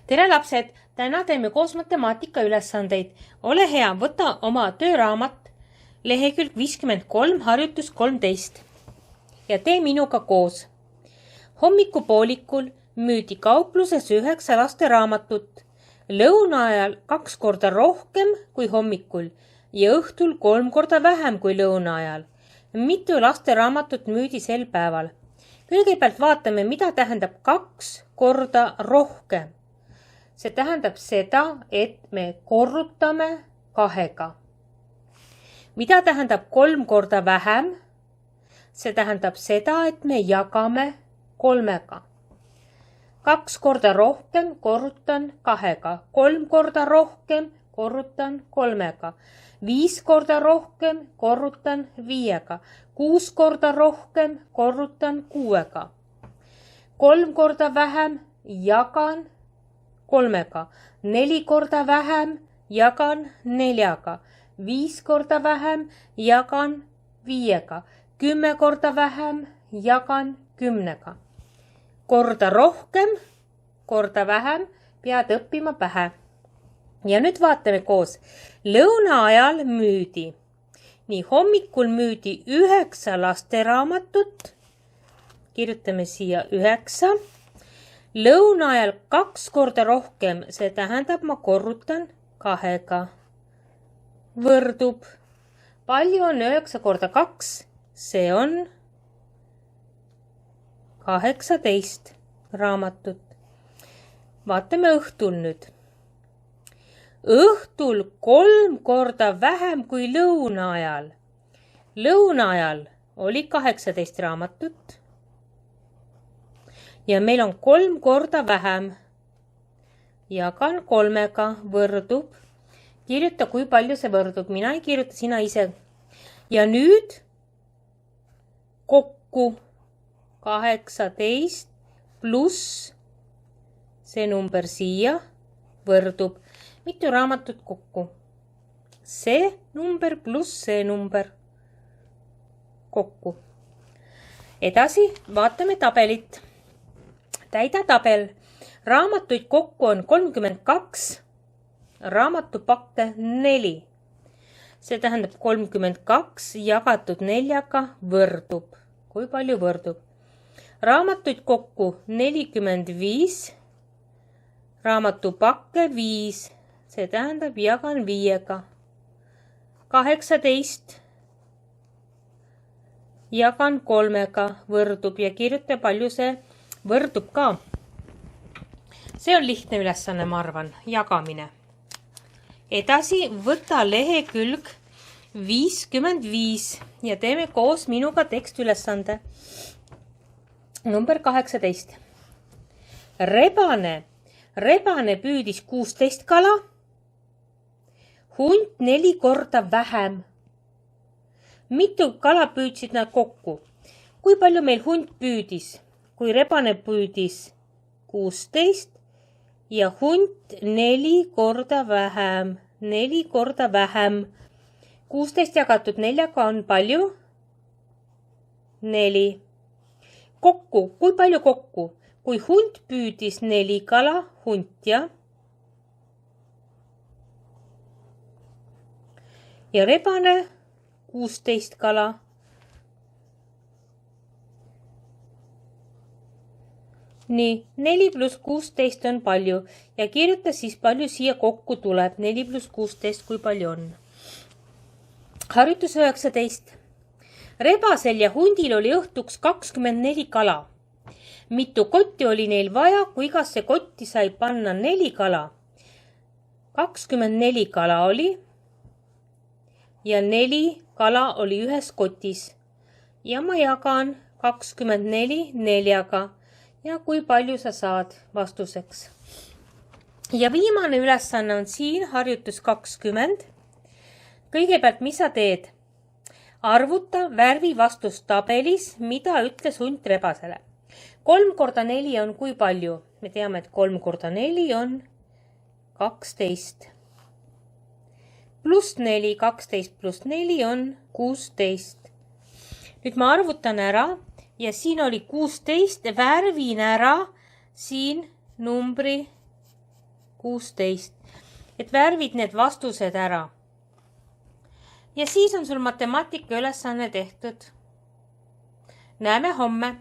tere lapsed, täna teeme koos matemaatika ülesandeid. Ole hea, võta oma tööraamat, lehekülg 53, harjutus 13 ja tee minuga koos. Hommikupoolikul müüdi kaupluses 9 lasteraamatut, lõuna ajal 2 korda rohkem kui hommikul ja õhtul 3 korda vähem kui lõuna ajal. Mitu lasteraamatut müüdi sel päeval? Kõigepealt vaatame, mida tähendab 2 korda rohkem. See tähendab seda, et me korrutame 2-ga. Mida tähendab 3 korda vähem? See tähendab seda, et me jagame 3-ga. 2 korda rohkem korrutan 2-ga. 3 korda rohkem korrutan 3-ga. 5 korda rohkem korrutan 5-ga. 6 korda rohkem korrutan 6-ga. 3 korda vähem jagan 3-ga. 4 korda vähem jagan 4-ga. 5 korda vähem jagan 5-ga. 10 korda vähem jagan 10-ga. Korda rohkem, korda vähem pead õppima pähe. Ja nüüd vaatame koos. Lõuna ajal müüdi. Nii hommikul müüdi 9 lasteraamatut. Kirjutame siia 9. Lõuna ajal 2 korda rohkem, see tähendab, ma korrutan 2-ga. Võrdub. Palju on 9 korda 2? See on 18 raamatut. Vaatame õhtul nüüd. Õhtul 3 korda vähem kui lõuna ajal. Lõuna ajal oli 18 raamatut. Ja meil on 3 korda vähem. Jagan 3-ga, võrdub. Kirjuta, kui palju see võrdub. Mina ei kirjuta, sina ise. Ja nüüd kokku 18 pluss see number siia võrdub. Mitu raamatut kokku? See number pluss see number kokku. Edasi vaatame tabelit. Täida tabel. Raamatuid kokku on 32, raamatupakke 4. See tähendab 32 jagatud 4-ga võrdub. Kui palju võrdub? Raamatuid kokku 45, raamatupakke 5. See tähendab jagan 5-ga. 18 jagan 3-ga võrdub ja kirjuta, palju see võrdub ka. See on lihtne ülesanne, ma arvan, jagamine. Edasi võta lehekülg 55 ja teeme koos minuga tekstülesande. Number 18. Rebane püüdis 16 kala. Hunt 4 korda vähem. Mitu kala püüdsid nad kokku? Kui palju meil hunt püüdis? Kui rebane püüdis 16 ja hunt 4 korda vähem. 4 korda vähem. 16 jagatud 4-ga on palju? 4. Kokku, kui palju kokku? Kui hunt püüdis 4 kala, hunt ja rebane 16 kala. Nii, 4 pluss 16 on palju ja kirjuta siis, palju siia kokku tuleb. 4 pluss 16, kui palju on. Harjutus 19. Rebasel ja hundil oli õhtuks 24 kala. Mitu kotti oli neil vaja, kui igasse kotti sai panna 4 kala? 24 kala oli ja 4 kala oli ühes kotis. Ja ma jagan 24 4-ga. Ja kui palju sa saad vastuseks. Ja viimane ülesanne on siin, harjutus 20. Kõigepealt, mis sa teed? Arvuta värvi vastus tabelis, mida ütles hunt rebasele. 3 korda 4 on kui palju? Me teame, et 3 korda 4 on 12. Pluss 4, 12 pluss 4 on 16. Nüüd ma arvutan ära. Ja siin oli 16, värvin ära siin numbri 16, et värvid need vastused ära. Ja siis on sul matemaatika ülesanne tehtud. Näeme homme.